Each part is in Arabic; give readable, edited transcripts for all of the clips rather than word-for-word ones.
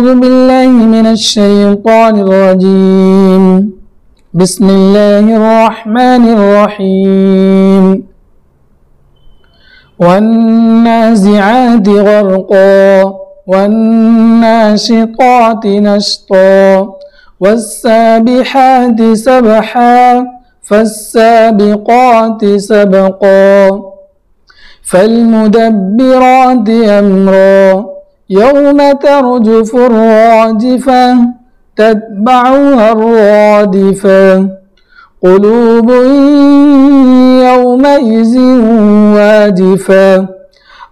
أعوذ بالله من الشيطان الرجيم. بسم الله الرحمن الرحيم. والنازعات غرقا والناشطات نشطا والسابحات سبحا فالسابقات سبقا فالمدبرات أمرا يوم ترجف الراجفة تتبعها الرادفة قلوب يومئذ واجفة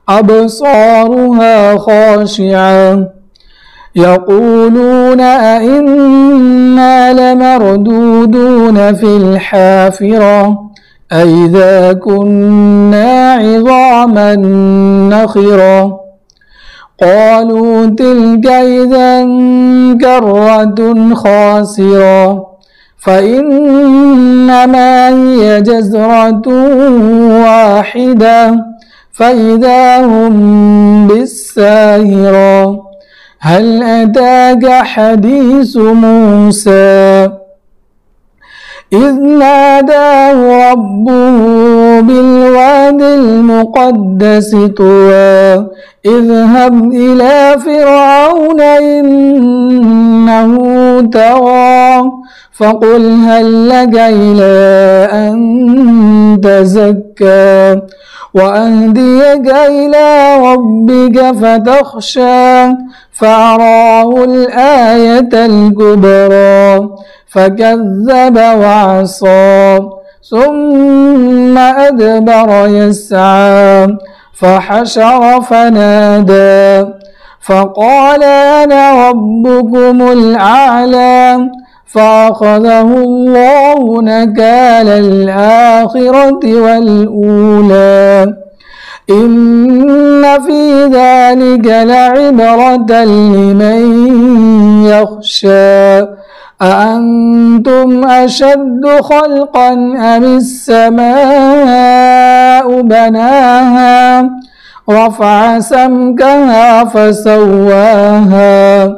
أبصارها خاشعة يقولون أئنا لمردودون في الحافرة أئذا كنا عظاما نخرة قالوا تلك إذا كرة خاسرة فإنما هي جزرة واحدة فإذا هم بالساهرة هل أتاك حديث موسى إذ ناداه ربه بالواد المقدس طوى اذهب إلى فرعون إنه طغى فقل هل لك إلى أن تزكى وأهديك إلى ربك فتخشى فأراه الآية الكبرى فكذب وعصى ثم أدبر يسعى فحشر فنادى فقال أنا ربكم الأعلى فأخذه الله نكال الآخرة والأولى إن في ذلك لعبرة لمن يخشى أأنتم أشد خلقا أم السماء بناها رفع سمكها فسواها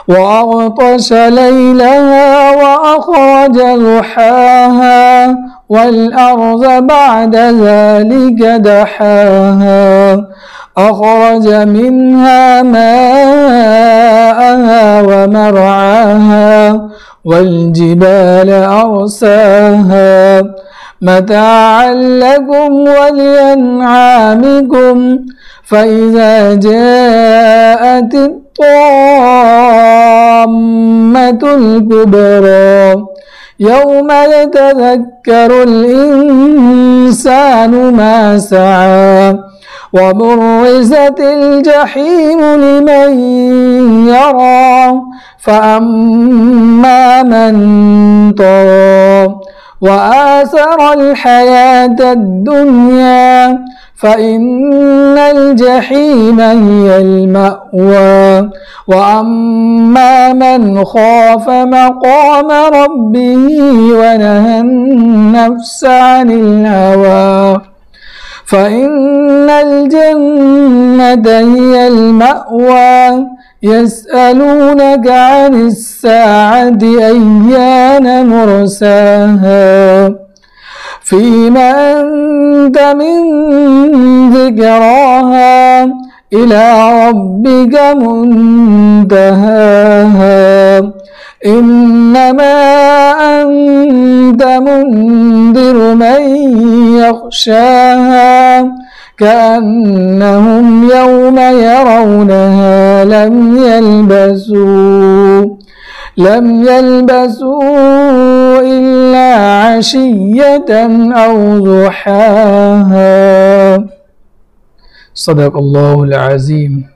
وأغطش ليلها وأخرج ضحاها والأرض بعد ذلك دحاها أخرج منها ماءها ومرعاها والجبال أرساها متاعا لكم ولأنعامكم فإذا جاءت الطامة الكبرى يوم يتذكر الإنسان ما سعى وبرزت الجحيم لمن يرى فأما من طغى وآثر الحياة الدنيا فإن الجحيم هي المأوى وأما من خاف مقام ربه ونهى النفس عن الهوى فإن الجنة هي المأوى يسألونك عن الساعة أيان مرساها فيما أنت من ذكراها إلى ربك منتهاها إنما أنت منذر من يخشاها كأنهم يوم يرونها لم يلبسوا إلا عشية أو ضحاها. صدق الله العظيم.